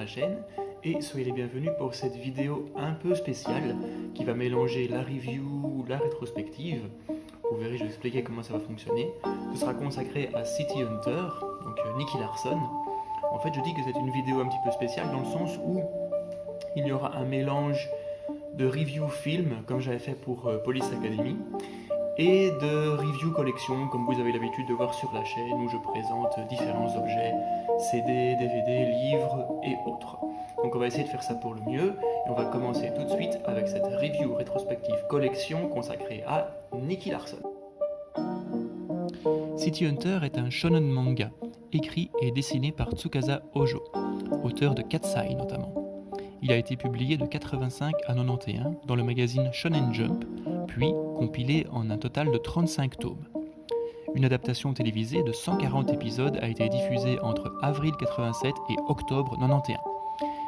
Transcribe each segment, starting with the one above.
la chaîne et soyez les bienvenus pour cette vidéo un peu spéciale qui va mélanger la review, la rétrospective. Vous verrez, je vais expliquer comment ça va fonctionner. Ce sera consacré à City Hunter, donc Nicky Larson. En fait, je dis que c'est une vidéo un petit peu spéciale dans le sens où il y aura un mélange de review film, comme j'avais fait pour Police Academy, et de review collection, comme vous avez l'habitude de voir sur la chaîne, où je présente différents objets, CD, DVD, livres et autres. Donc on va essayer de faire ça pour le mieux, et on va commencer tout de suite avec cette review rétrospective collection consacrée à Nicky Larson. City Hunter est un shonen manga, écrit et dessiné par Tsukasa Ojo, auteur de Cat's Eye notamment. Il a été publié de 85 à 91 dans le magazine Shonen Jump, puis compilé en un total de 35 tomes. Une adaptation télévisée de 140 épisodes a été diffusée entre avril 87 et octobre 91.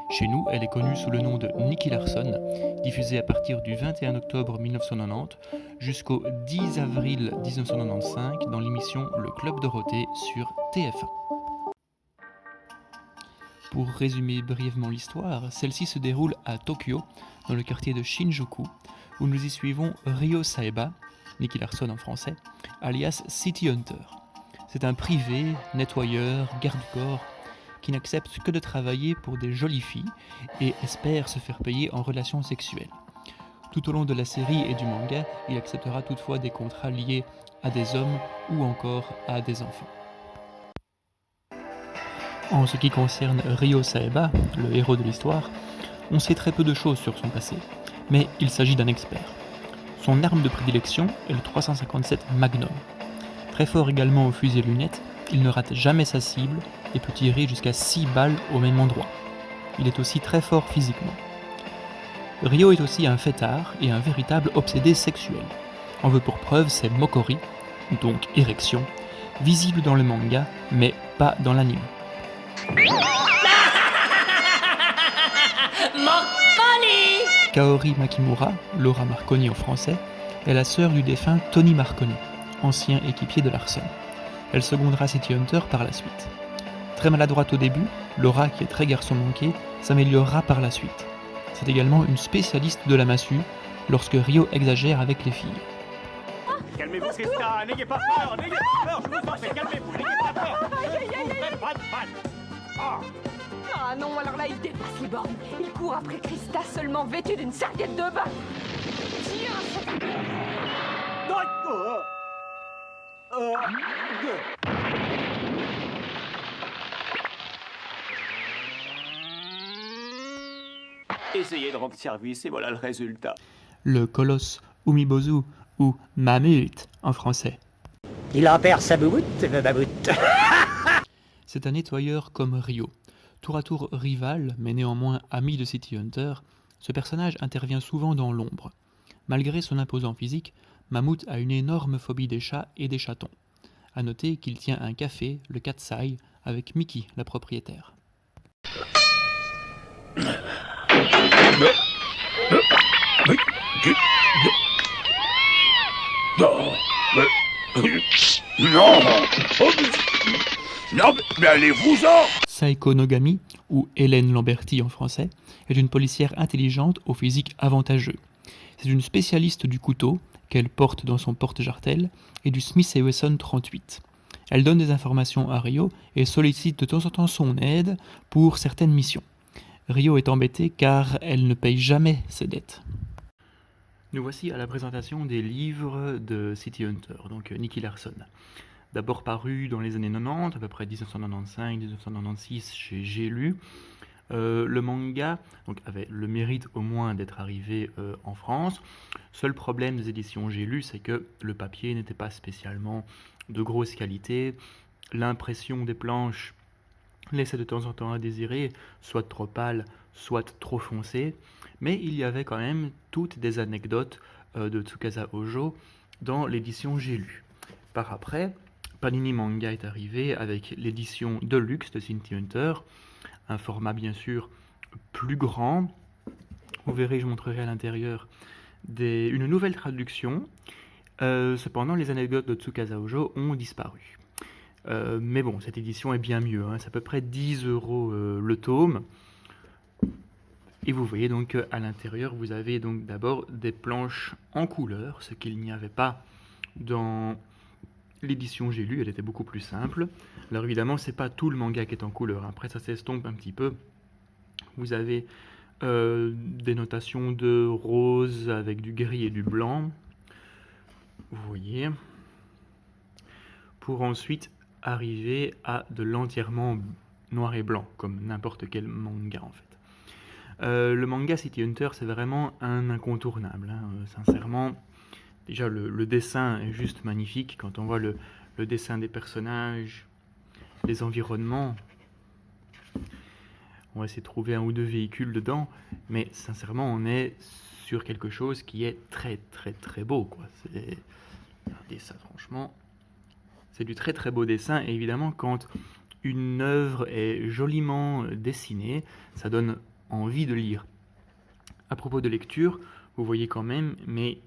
Chez nous, elle est connue sous le nom de Nicky Larson, diffusée à partir du 21 octobre 1990 jusqu'au 10 avril 1995 dans l'émission Le Club Dorothée sur TF1. Pour résumer brièvement l'histoire, celle-ci se déroule à Tokyo, dans le quartier de Shinjuku, où nous y suivons Ryo Saeba, Nicky Larson en français, alias City Hunter. C'est un privé, nettoyeur, garde-corps, qui n'accepte que de travailler pour des jolies filles et espère se faire payer en relations sexuelles. Tout au long de la série et du manga, il acceptera toutefois des contrats liés à des hommes ou encore à des enfants. En ce qui concerne Ryo Saeba, le héros de l'histoire, on sait très peu de choses sur son passé, mais il s'agit d'un expert. Son arme de prédilection est le 357 Magnum. Très fort également au fusil à lunettes, il ne rate jamais sa cible et peut tirer jusqu'à 6 balles au même endroit. Il est aussi très fort physiquement. Ryo est aussi un fêtard et un véritable obsédé sexuel. En veut pour preuve ses mokori, donc érections, visibles dans le manga, mais pas dans l'anime. Kaori Makimura, Laura Marconi en français, est la sœur du défunt Tony Marconi, ancien équipier de Larson. Elle secondera City Hunter par la suite. Très maladroite au début, Laura, qui est très garçon manqué, s'améliorera par la suite. C'est également une spécialiste de la massue lorsque Ryo exagère avec les filles. Calmez-vous, Krista, n'ayez pas peur, je vous en prie, calmez-vous, n'ayez pas peur. Pas de mal. Ah non, alors là, il dépasse les bornes. Il court après Krista seulement vêtue d'une serviette de bain. Tiens, Essayez de rendre service et voilà le résultat. Le colosse Umibozu, ou Mammut en français. Il en perd sa bouboute, le mammouth. C'est un nettoyeur comme Ryo. Tour à tour rival, mais néanmoins ami de City Hunter, ce personnage intervient souvent dans l'ombre. Malgré son imposant physique, Mammut a une énorme phobie des chats et des chatons. A noter qu'il tient un café, le Cat's Eye, avec Mickey, la propriétaire. Non, mais allez-vous-en! Saeko Nogami, ou Hélène Lamberty en français, est une policière intelligente au physique avantageux. C'est une spécialiste du couteau, qu'elle porte dans son porte-jartel, et du Smith & Wesson 38. Elle donne des informations à Ryo et sollicite de temps en temps son aide pour certaines missions. Ryo est embêté car elle ne paye jamais ses dettes. Nous voici à la présentation des livres de City Hunter, donc Nicky Larson. D'abord paru dans les années 90, à peu près 1995-1996 chez J'ai lu. Le manga donc, avait le mérite au moins d'être arrivé en France. Seul problème des éditions J'ai lu, c'est que le papier n'était pas spécialement de grosse qualité. L'impression des planches laissait de temps en temps à désirer, soit trop pâle, soit trop foncé. Mais il y avait quand même toutes des anecdotes de Tsukasa Ojo dans l'édition J'ai lu. Par après, Panini Manga est arrivé avec l'édition Deluxe de City Hunter, un format bien sûr plus grand. Vous verrez, je montrerai à l'intérieur une nouvelle traduction. Cependant, les anecdotes de Tsukasa Ojo ont disparu. Mais bon, cette édition est bien mieux, hein. C'est à peu près 10 € le tome. Et vous voyez donc à l'intérieur, vous avez donc d'abord des planches en couleur, ce qu'il n'y avait pas dans l'édition J'ai lu, elle était beaucoup plus simple. Alors évidemment, c'est pas tout le manga qui est en couleur, après ça s'estompe un petit peu. Vous avez des notations de rose avec du gris et du blanc, vous voyez, pour ensuite arriver à de l'entièrement noir et blanc, comme n'importe quel manga en fait. Le manga City Hunter, c'est vraiment un incontournable, hein. Sincèrement. Déjà, le dessin est juste magnifique. Quand on voit le dessin des personnages, les environnements, on va essayer de trouver un ou deux véhicules dedans, mais sincèrement, on est sur quelque chose qui est très très très beau, quoi. Regardez ça, franchement, c'est du très très beau dessin. Et évidemment, quand une œuvre est joliment dessinée, ça donne envie de lire. À propos de lecture, vous voyez quand même, mais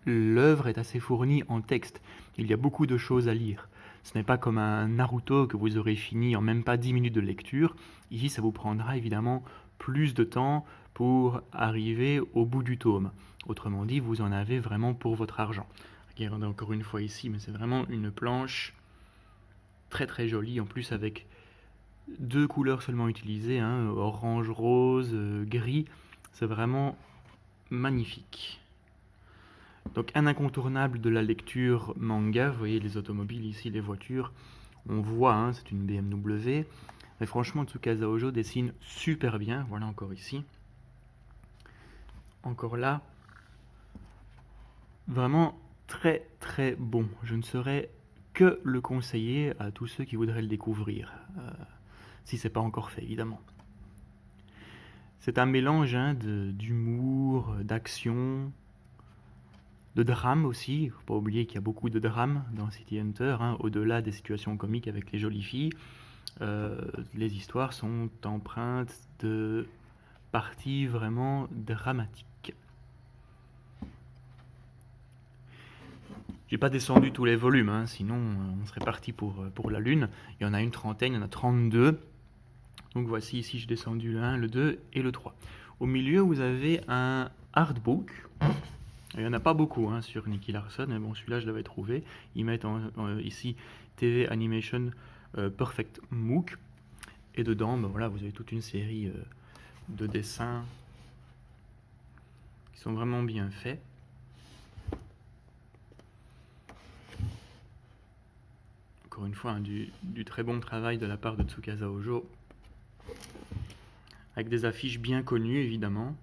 l'œuvre est assez fournie en texte. Il y a beaucoup de choses à lire. Ce n'est pas comme un Naruto que vous aurez fini en même pas 10 minutes de lecture. Ici, ça vous prendra évidemment plus de temps pour arriver au bout du tome. Autrement dit, vous en avez vraiment pour votre argent. Regardez encore une fois ici, mais c'est vraiment une planche très très jolie, en plus avec 2 couleurs seulement utilisées, hein, orange, rose, gris. C'est vraiment magnifique. Donc un incontournable de la lecture manga, vous voyez les automobiles ici, les voitures, on voit, hein, c'est une BMW, mais franchement Tsukasa Ojo dessine super bien, voilà encore ici, encore là, vraiment très très bon, je ne saurais que le conseiller à tous ceux qui voudraient le découvrir, si c'est pas encore fait évidemment. C'est un mélange, hein, d'humour, d'action, de drame aussi. Il ne faut pas oublier qu'il y a beaucoup de drame dans City Hunter, hein, au-delà des situations comiques avec les jolies filles. Les histoires sont empreintes de parties vraiment dramatiques. J'ai pas descendu tous les volumes, hein, sinon on serait parti pour la lune. Il y en a une trentaine, il y en a 32. Donc voici ici j'ai descendu le 1, le 2 et le 3. Au milieu vous avez un artbook. Il n'y en a pas beaucoup, hein, sur Nicky Larson, mais bon, celui-là je l'avais trouvé. Ils mettent ici TV Animation Perfect MOOC. Et dedans, ben voilà, vous avez toute une série de dessins qui sont vraiment bien faits. Encore une fois, hein, du très bon travail de la part de Tsukasa Ojo. Avec des affiches bien connues, évidemment.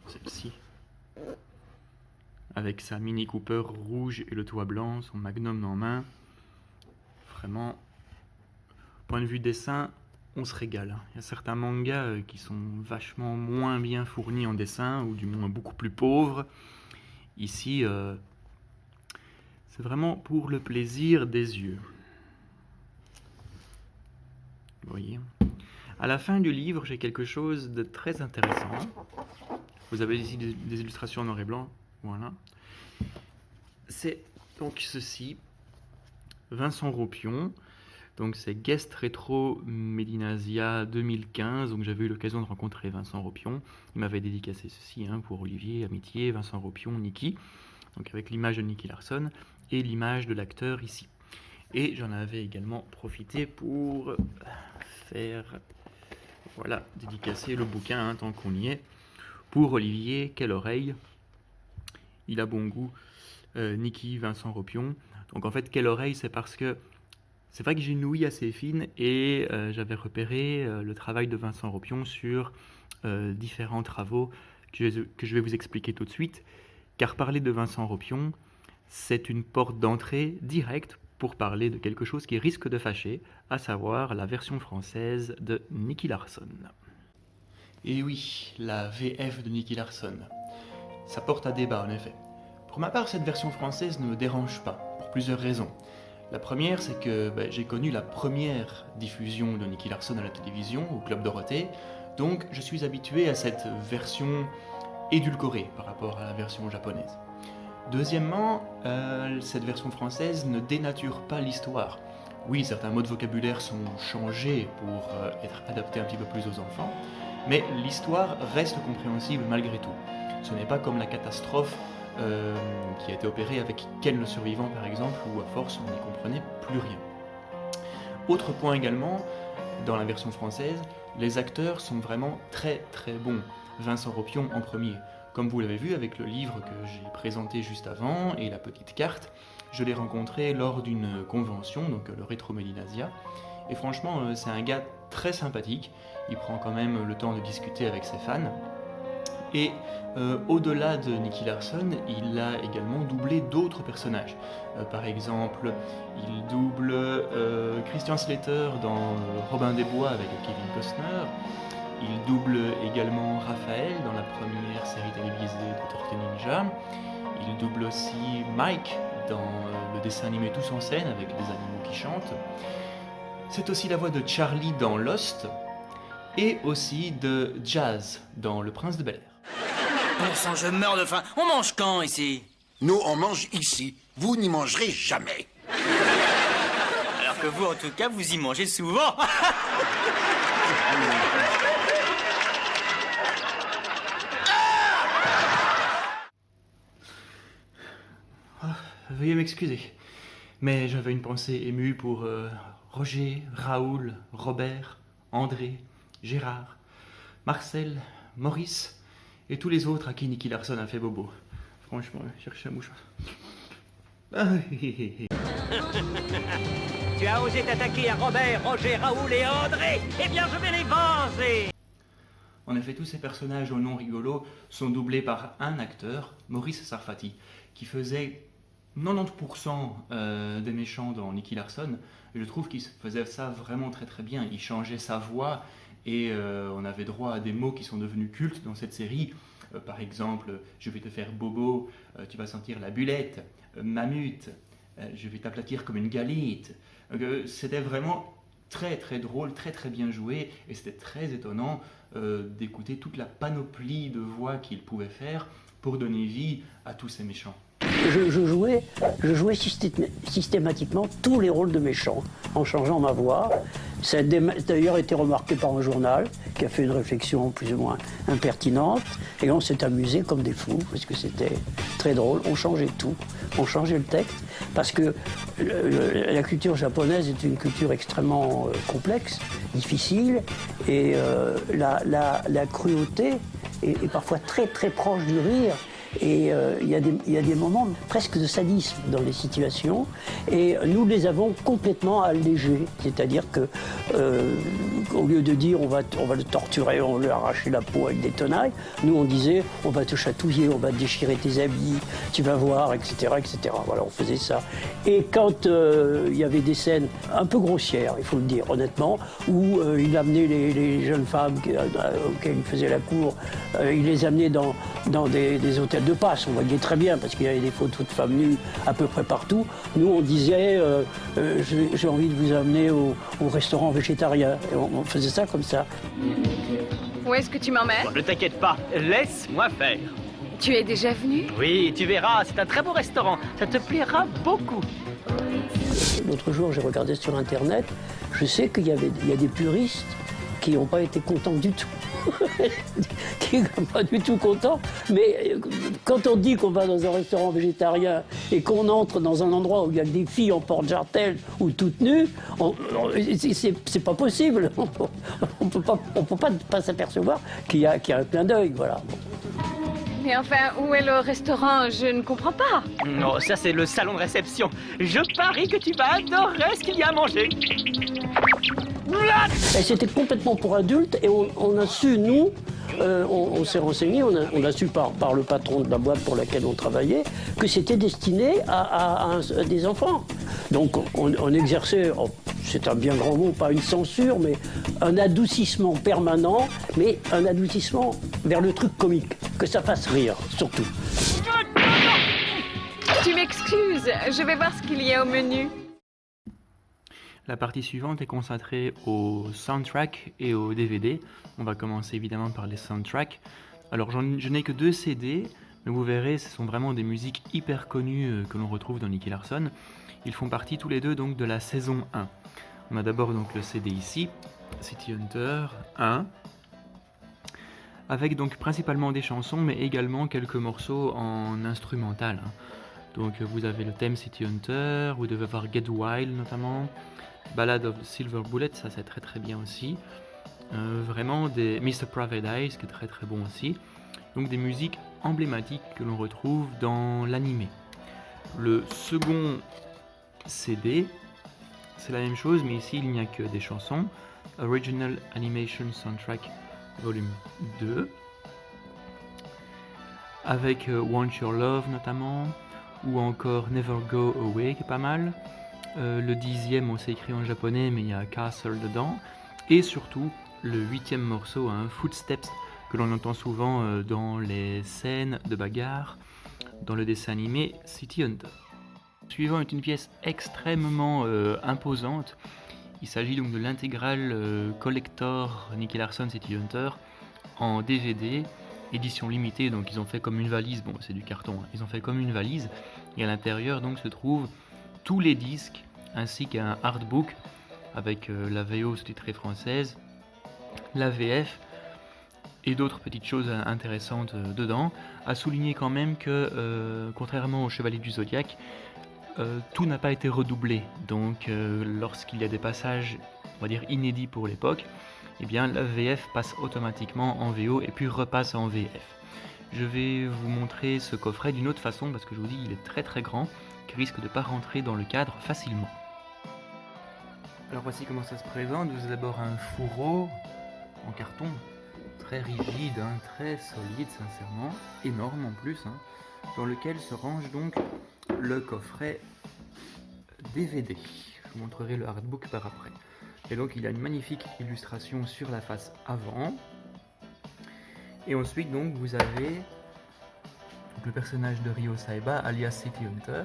Celle-ci, avec sa Mini Cooper rouge et le toit blanc, son Magnum en main. Vraiment, point de vue dessin, on se régale. Il y a certains mangas qui sont vachement moins bien fournis en dessin, ou du moins beaucoup plus pauvres. Ici, c'est vraiment pour le plaisir des yeux. Vous voyez. À la fin du livre, j'ai quelque chose de très intéressant. Vous avez ici des illustrations en noir et blanc, voilà. C'est donc ceci, Vincent Ropion, donc c'est Guest Retro Medinasia 2015, donc j'avais eu l'occasion de rencontrer Vincent Ropion, il m'avait dédicacé ceci, hein, pour Olivier, Amitié, Vincent Ropion, Nicky, donc avec l'image de Nicky Larson et l'image de l'acteur ici. Et j'en avais également profité pour faire, voilà, dédicacer le bouquin, hein, tant qu'on y est. Pour Olivier, quelle oreille, il a bon goût, Nicky, Vincent Ropion. Donc en fait, quelle oreille, c'est parce que c'est vrai que j'ai une ouïe assez fine et j'avais repéré le travail de Vincent Ropion sur différents travaux que je vais vous expliquer tout de suite. Car parler de Vincent Ropion, c'est une porte d'entrée directe pour parler de quelque chose qui risque de fâcher, à savoir la version française de Nicky Larson. Et oui, la VF de Nicky Larson. Ça porte à débat en effet. Pour ma part, cette version française ne me dérange pas, pour plusieurs raisons. La première, c'est que j'ai connu la première diffusion de Nicky Larson à la télévision, au Club Dorothée, donc je suis habitué à cette version édulcorée par rapport à la version japonaise. Deuxièmement, cette version française ne dénature pas l'histoire. Oui, certains mots de vocabulaire sont changés pour être adaptés un petit peu plus aux enfants, mais l'histoire reste compréhensible malgré tout. Ce n'est pas comme la catastrophe qui a été opérée avec Ken le survivant par exemple, où à force on n'y comprenait plus rien. Autre point également, dans la version française, les acteurs sont vraiment très très bons. Vincent Ropion en premier. Comme vous l'avez vu avec le livre que j'ai présenté juste avant et la petite carte, je l'ai rencontré lors d'une convention, donc le Retro Medinasia. Et franchement, c'est un gars très sympathique. Il prend quand même le temps de discuter avec ses fans. Et au-delà de Nicky Larson, il a également doublé d'autres personnages. Par exemple, il double Christian Slater dans Robin des Bois avec Kevin Costner. Il double également Raphaël dans la première série télévisée de Tortue Ninja. Il double aussi Mike dans le dessin animé Tous en scène avec des animaux qui chantent. C'est aussi la voix de Charlie dans Lost et aussi de Jazz dans Le Prince de Bel-Air. Bon sang, je meurs de faim. On mange quand ici? Nous, on mange ici. Vous n'y mangerez jamais. Alors que vous, en tout cas, vous y mangez souvent. Veuillez m'excuser, mais j'avais une pensée émue pour Roger, Raoul, Robert, André, Gérard, Marcel, Maurice et tous les autres à qui Nicky Larson a fait bobo. Franchement, cherchez un mouchoir. Tu as osé t'attaquer à Robert, Roger, Raoul et André. Eh bien, je vais les venger. En effet, tous ces personnages au nom rigolo sont doublés par un acteur, Maurice Sarfati, qui faisait 90% des méchants dans Nicky Larson. Et je trouve qu'il faisait ça vraiment très très bien. Il changeait sa voix et on avait droit à des mots qui sont devenus cultes dans cette série. Par exemple, je vais te faire bobo, tu vas sentir la bulette, mamute, je vais t'aplatir comme une galette. C'était vraiment très très drôle, très très bien joué et c'était très étonnant d'écouter toute la panoplie de voix qu'il pouvait faire pour donner vie à tous ces méchants. Je jouais systématiquement tous les rôles de méchants en changeant ma voix. Ça a d'ailleurs été remarqué par un journal qui a fait une réflexion plus ou moins impertinente et on s'est amusé comme des fous parce que c'était très drôle. On changeait tout, on changeait le texte parce que la culture japonaise est une culture extrêmement complexe, difficile et la cruauté est parfois très très proche du rire. Et il y a des moments presque de sadisme dans les situations et nous les avons complètement allégés, c'est-à-dire que au lieu de dire on va le torturer, on va lui arracher la peau avec des tenailles, nous on disait on va te chatouiller, on va te déchirer tes habits, tu vas voir, etc., etc. Voilà, on faisait ça. Et quand il y avait des scènes un peu grossières, il faut le dire honnêtement, où il amenait les jeunes femmes auxquelles il faisait la cour, il les amenait dans des hôtels de passe, on voyait très bien parce qu'il y avait des photos de femmes nues à peu près partout. Nous on disait j'ai envie de vous amener au restaurant végétarien. Et on faisait ça comme ça. Où est-ce que tu m'emmènes? Ne t'inquiète pas, laisse-moi faire. Tu es déjà venu? Oui, tu verras, c'est un très beau restaurant. Ça te plaira beaucoup. L'autre jour j'ai regardé sur internet, je sais qu'il y a des puristes qui n'ont pas été contents du tout. Qui n'est pas du tout content, mais quand on dit qu'on va dans un restaurant végétarien et qu'on entre dans un endroit où il y a des filles en porte-jartel ou toutes nues, c'est pas possible. On peut pas s'apercevoir qu'il y a un clin d'œil, voilà. Mais enfin, où est le restaurant? Je ne comprends pas. Non, ça c'est le salon de réception. Je parie que tu vas adorer ce qu'il y a à manger. Et c'était complètement pour adultes et on a su, nous, on s'est renseigné, on a su par le patron de la boîte pour laquelle on travaillait que c'était destiné à des enfants. Donc on exerçait, c'est un bien grand mot, pas une censure, mais un adoucissement permanent, mais un adoucissement vers le truc comique, que ça fasse rire, surtout. Tu m'excuses, je vais voir ce qu'il y a au menu. La partie suivante est consacrée au soundtrack et au DVD. On va commencer évidemment par les soundtracks. Alors je n'ai que 2 CD, Mais vous verrez, ce sont vraiment des musiques hyper connues que l'on retrouve dans Nicky Larson. Ils font partie tous les deux donc de la saison 1. On a d'abord donc le CD ici, City Hunter 1, avec donc principalement des chansons, mais également quelques morceaux en instrumental. Donc vous avez le thème City Hunter, vous devez avoir Get Wild notamment, Ballad of the Silver Bullet, ça c'est très très bien aussi. Vraiment des Mr. Paradise qui est très très bon aussi. Donc des musiques emblématiques que l'on retrouve dans l'animé. Le second CD, c'est la même chose, mais ici il n'y a que des chansons. Original Animation Soundtrack Volume 2, avec Want Your Love notamment, ou encore Never Go Away qui est pas mal. Le 10e, on s'est écrit en japonais, mais il y a Castle dedans. Et surtout, le 8e morceau, Footsteps, que l'on entend souvent dans les scènes de bagarre dans le dessin animé City Hunter. Suivant est une pièce extrêmement imposante. Il s'agit donc de l'intégrale collector Nicky Larson City Hunter en DVD, édition limitée. Donc ils ont fait comme une valise, bon c'est du carton, ils ont fait comme une valise, et à l'intérieur donc se trouvent tous les disques ainsi qu'un artbook avec la VO sous-titrée française, la VF et d'autres petites choses intéressantes dedans. À souligner quand même que contrairement au Chevalier du Zodiaque, tout n'a pas été redoublé, donc lorsqu'il y a des passages, on va dire inédits pour l'époque, eh bien la VF passe automatiquement en VO et puis repasse en VF. Je vais vous montrer ce coffret d'une autre façon parce que je vous dis il est très très grand, qui risque de ne pas rentrer dans le cadre facilement. Alors voici comment ça se présente. Vous avez d'abord un fourreau en carton, très rigide, très solide sincèrement, énorme en plus, dans lequel se range donc le coffret DVD. Je vous montrerai le artbook par après. Et donc il y a une magnifique illustration sur la face avant. Et ensuite donc vous avez le personnage de Ryo Saeba alias City Hunter.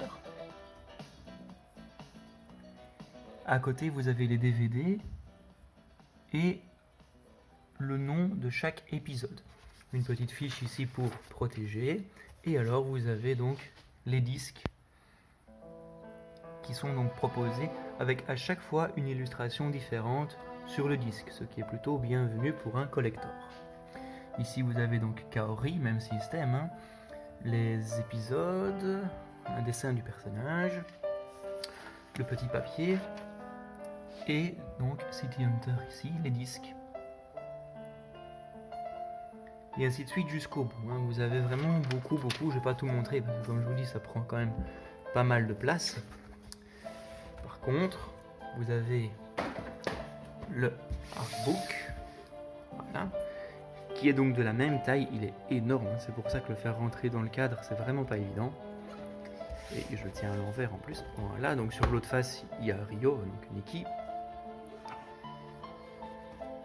À côté vous avez les DVD et le nom de chaque épisode. Une petite fiche ici pour protéger. Et alors vous avez donc les disques qui sont donc proposés avec à chaque fois une illustration différente sur le disque, ce qui est plutôt bienvenu pour un collector. Ici vous avez donc Kaori, même système, les épisodes, un dessin du personnage, le petit papier et donc City Hunter ici, les disques. Et ainsi de suite jusqu'au bout. Vous avez vraiment beaucoup, je vais pas tout montrer parce que comme je vous dis ça prend quand même pas mal de place. Par contre, vous avez le artbook, voilà, qui est donc de la même taille, il est énorme, c'est pour ça que le faire rentrer dans le cadre c'est vraiment pas évident. Et je le tiens à l'envers en plus. Voilà, donc sur l'autre face il y a Ryo, donc Nicky.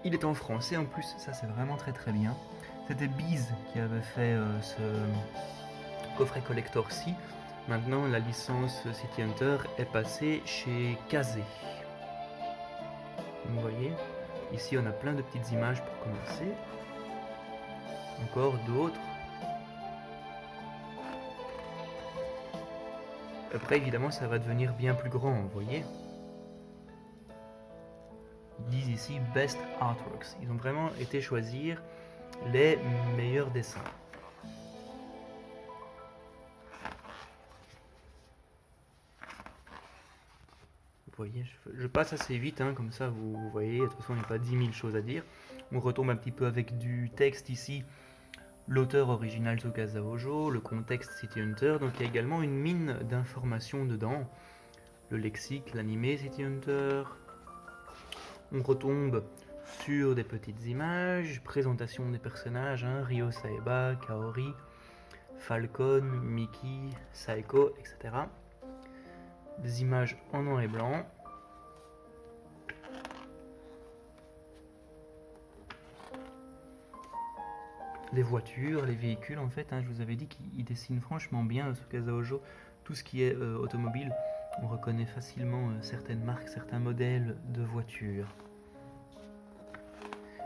Il est en français en plus, ça c'est vraiment très très bien. C'était Beez qui avait fait ce coffret collector-ci. Maintenant, la licence City Hunter est passée chez Kazé. Vous voyez, ici on a plein de petites images pour commencer. Encore d'autres. Après, évidemment, ça va devenir bien plus grand, vous voyez. Ils disent ici Best Artworks. Ils ont vraiment été choisir les meilleurs dessins. Vous voyez, je passe assez vite, comme ça vous voyez, de toute façon il n'y a pas 10 000 choses à dire. On retombe un petit peu avec du texte ici, l'auteur original Tsukasa Ojo, le contexte City Hunter, donc il y a également une mine d'informations dedans. Le lexique, l'animé City Hunter. On retombe sur des petites images, présentation des personnages, Ryo Saeba, Kaori, Falcon, Mickey, Saeko, etc. Des images en noir et blanc. Les voitures, les véhicules en fait, je vous avais dit qu'il dessine franchement bien Tsukasa Ojo. Tout ce qui est automobile, on reconnaît facilement certaines marques, certains modèles de voitures.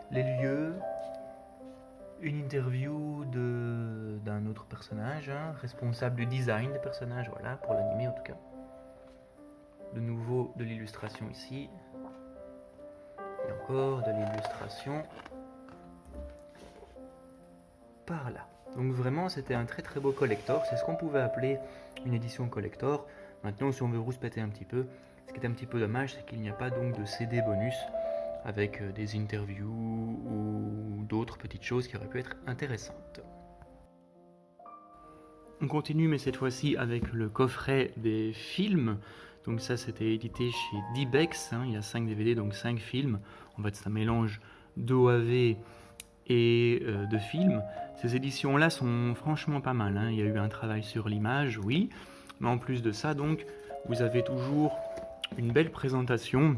Les lieux, une interview d'un autre personnage, hein, responsable du design des personnages, voilà, pour l'animer en tout cas. De nouveau de l'illustration ici. Et encore de l'illustration par là. Donc vraiment c'était un très très beau collector, c'est ce qu'on pouvait appeler une édition collector. Maintenant si on veut rouspéter un petit peu, ce qui est un petit peu dommage c'est qu'il n'y a pas donc de CD bonus avec des interviews ou d'autres petites choses qui auraient pu être intéressantes. On continue mais cette fois-ci avec le coffret des films. Donc ça c'était édité chez Dybex, hein. Il y a 5 DVD donc 5 films. En fait c'est un mélange d'OAV et de films. Ces éditions là sont franchement pas mal, hein. Il y a eu un travail sur l'image, oui, mais en plus de ça donc vous avez toujours une belle présentation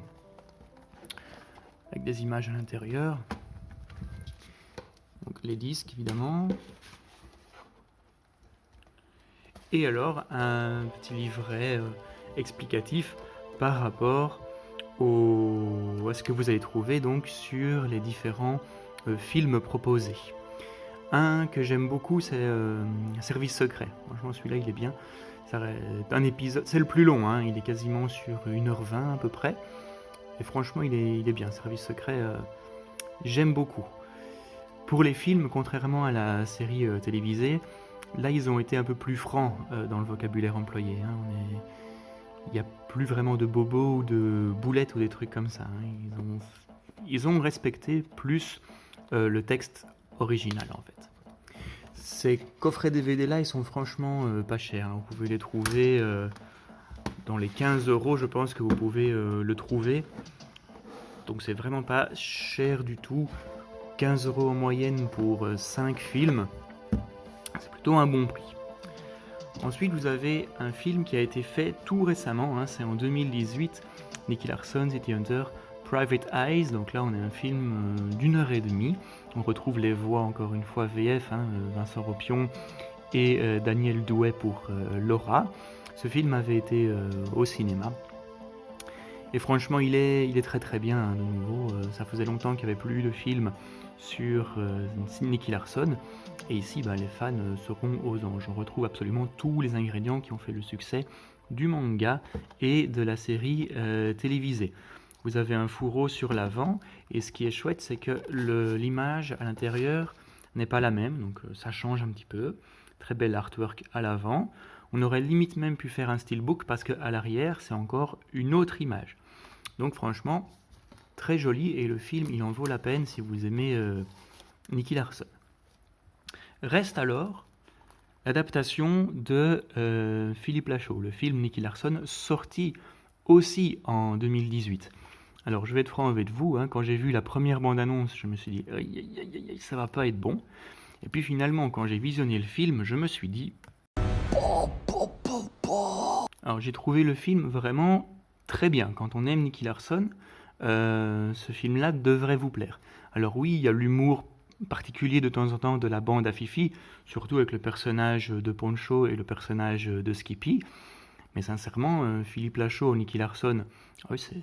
avec des images à l'intérieur, donc les disques évidemment, et alors un petit livret explicatif par rapport à ce que vous allez trouver donc sur les différents films proposés. Un que j'aime beaucoup c'est Service secret, franchement celui-là il est bien, c'est un épisode, c'est le plus long, hein, il est quasiment sur 1h20 à peu près. Et franchement, il est bien. Service secret, j'aime beaucoup. Pour les films, contrairement à la série télévisée, là, ils ont été un peu plus francs dans le vocabulaire employé. Hein. Il n'y a plus vraiment de bobos ou de boulettes ou des trucs comme ça. Hein. Ils ont respecté plus le texte original, en fait. Ces coffrets DVD-là, ils sont franchement pas chers. Hein. Vous pouvez les trouver... dans les 15 €, je pense que vous pouvez le trouver. Donc c'est vraiment pas cher du tout. 15 € en moyenne pour 5 films. C'est plutôt un bon prix. Ensuite, vous avez un film qui a été fait tout récemment. Hein, c'est en 2018. Nicky Larson, City Hunter, Private Eyes. Donc là, on a un film d'1h30. On retrouve les voix, encore une fois, VF. Hein, Vincent Ropion et Daniel Douet pour Laura. Ce film avait été au cinéma et franchement il est très très bien, hein, de nouveau. Ça faisait longtemps qu'il n'y avait plus de films sur Nicky Larson et ici les fans seront aux anges. On retrouve absolument tous les ingrédients qui ont fait le succès du manga et de la série télévisée. Vous avez un fourreau sur l'avant et ce qui est chouette c'est que l'image à l'intérieur n'est pas la même, donc ça change un petit peu. Très bel artwork à l'avant. On aurait limite même pu faire un steelbook parce qu'à l'arrière, c'est encore une autre image. Donc franchement, très joli et le film, il en vaut la peine si vous aimez Nicky Larson. Reste alors l'adaptation de Philippe Lachaud, le film Nicky Larson, sorti aussi en 2018. Alors je vais être franc avec vous, hein, quand j'ai vu la première bande-annonce, je me suis dit « ça va pas être bon ». Et puis finalement, quand j'ai visionné le film, je me suis dit... Alors j'ai trouvé le film vraiment très bien. Quand on aime Nicky Larson, ce film-là devrait vous plaire. Alors oui, il y a l'humour particulier de temps en temps de la bande à Fifi, surtout avec le personnage de Poncho et le personnage de Skippy. Mais sincèrement, Philippe Lachaud, Nicky Larson,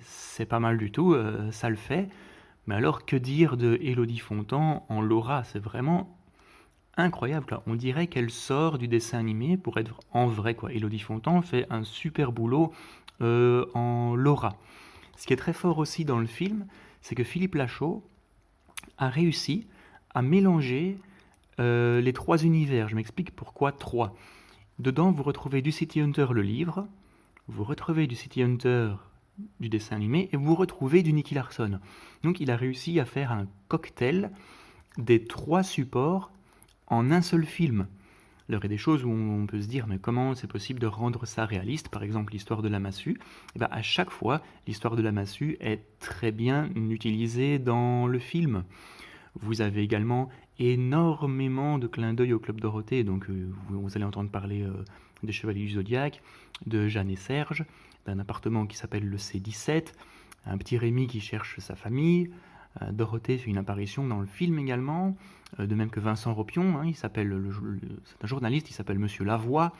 c'est pas mal du tout, ça le fait. Mais alors que dire de Élodie Fontan en Laura, c'est vraiment... incroyable, là. On dirait qu'elle sort du dessin animé pour être en vrai, quoi. Élodie Fontan fait un super boulot en Laura. Ce qui est très fort aussi dans le film, c'est que Philippe Lachaud a réussi à mélanger les 3 univers. Je m'explique pourquoi 3. Dedans, vous retrouvez du City Hunter le livre, vous retrouvez du City Hunter du dessin animé et vous retrouvez du Nicky Larson. Donc il a réussi à faire un cocktail des 3 supports en un seul film. Il y aurait des choses où on peut se dire mais comment c'est possible de rendre ça réaliste, par exemple l'histoire de la massue. Et à chaque fois, l'histoire de la massue est très bien utilisée dans le film. Vous avez également énormément de clins d'œil au Club Dorothée, donc vous allez entendre parler des Chevaliers du Zodiaque, de Jeanne et Serge, d'un appartement qui s'appelle le C17, un petit Rémi qui cherche sa famille. Dorothée fait une apparition dans le film également, de même que Vincent Ropion, hein, c'est un journaliste, il s'appelle Monsieur Lavoie.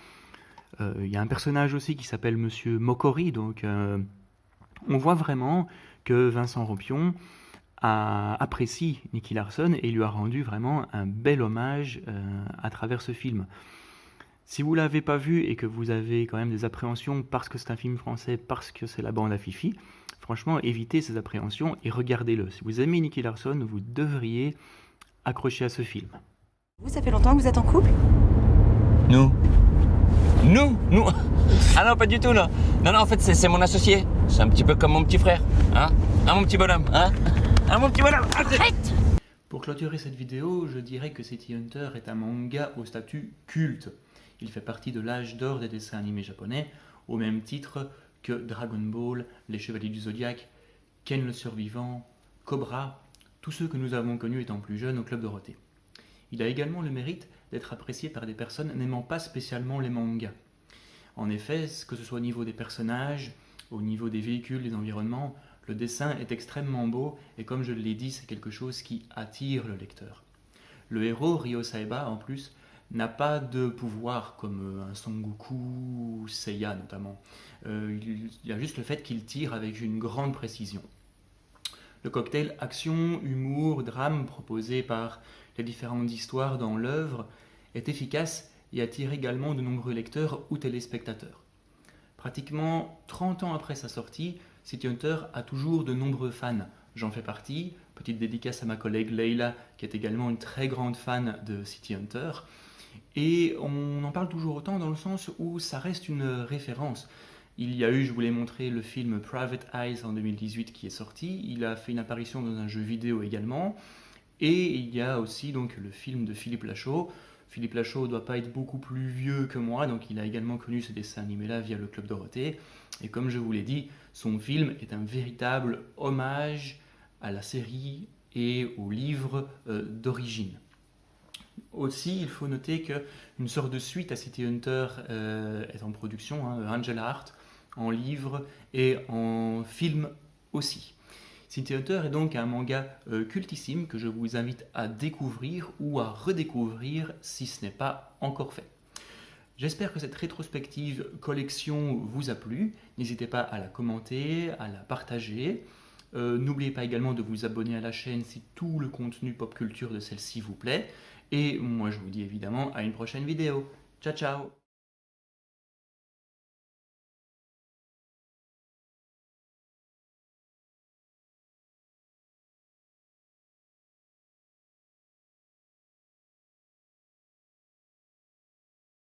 Il y a un personnage aussi qui s'appelle Monsieur Mokori, donc on voit vraiment que Vincent Ropion apprécie Nicky Larson et lui a rendu vraiment un bel hommage à travers ce film. Si vous ne l'avez pas vu et que vous avez quand même des appréhensions parce que c'est un film français, parce que c'est la bande à Fifi, franchement, évitez ces appréhensions et regardez-le. Si vous aimez Nicky Larson, vous devriez accrocher à ce film. Vous, ça fait longtemps que vous êtes en couple? Nous. Ah non, pas du tout, non. Non, en fait, c'est mon associé. C'est un petit peu comme mon petit frère. Hein, mon petit bonhomme, hein. Mon petit bonhomme. Arrête. Pour clôturer cette vidéo, je dirais que City Hunter est un manga au statut culte. Il fait partie de l'âge d'or des dessins animés japonais, au même titre que Dragon Ball, Les Chevaliers du Zodiaque, Ken le Survivant, Cobra, tous ceux que nous avons connus étant plus jeunes au Club Dorothée. Il a également le mérite d'être apprécié par des personnes n'aimant pas spécialement les mangas. En effet, que ce soit au niveau des personnages, au niveau des véhicules, des environnements, le dessin est extrêmement beau et comme je l'ai dit, c'est quelque chose qui attire le lecteur. Le héros, Ryo Saeba, en plus, n'a pas de pouvoir comme un Son Goku, Seiya notamment. Il y a juste le fait qu'il tire avec une grande précision. Le cocktail action, humour, drame proposé par les différentes histoires dans l'œuvre est efficace et attire également de nombreux lecteurs ou téléspectateurs. Pratiquement 30 ans après sa sortie, City Hunter a toujours de nombreux fans. J'en fais partie. Petite dédicace à ma collègue Leila, qui est également une très grande fan de City Hunter. Et on en parle toujours autant dans le sens où ça reste une référence. Il y a eu, je vous l'ai montré, le film Private Eyes en 2018 qui est sorti. Il a fait une apparition dans un jeu vidéo également. Et il y a aussi donc le film de Philippe Lachaud. Philippe Lachaud ne doit pas être beaucoup plus vieux que moi, donc il a également connu ce dessin animé-là via le Club Dorothée. Et comme je vous l'ai dit, son film est un véritable hommage à la série et au livre d'origine. Aussi, il faut noter qu'une sorte de suite à City Hunter est en production, Angel Heart, en livre et en film aussi. City Hunter est donc un manga cultissime que je vous invite à découvrir ou à redécouvrir si ce n'est pas encore fait. J'espère que cette rétrospective collection vous a plu. N'hésitez pas à la commenter, à la partager. N'oubliez pas également de vous abonner à la chaîne si tout le contenu pop culture de celle-ci vous plaît. Et moi je vous dis évidemment à une prochaine vidéo. Ciao ciao!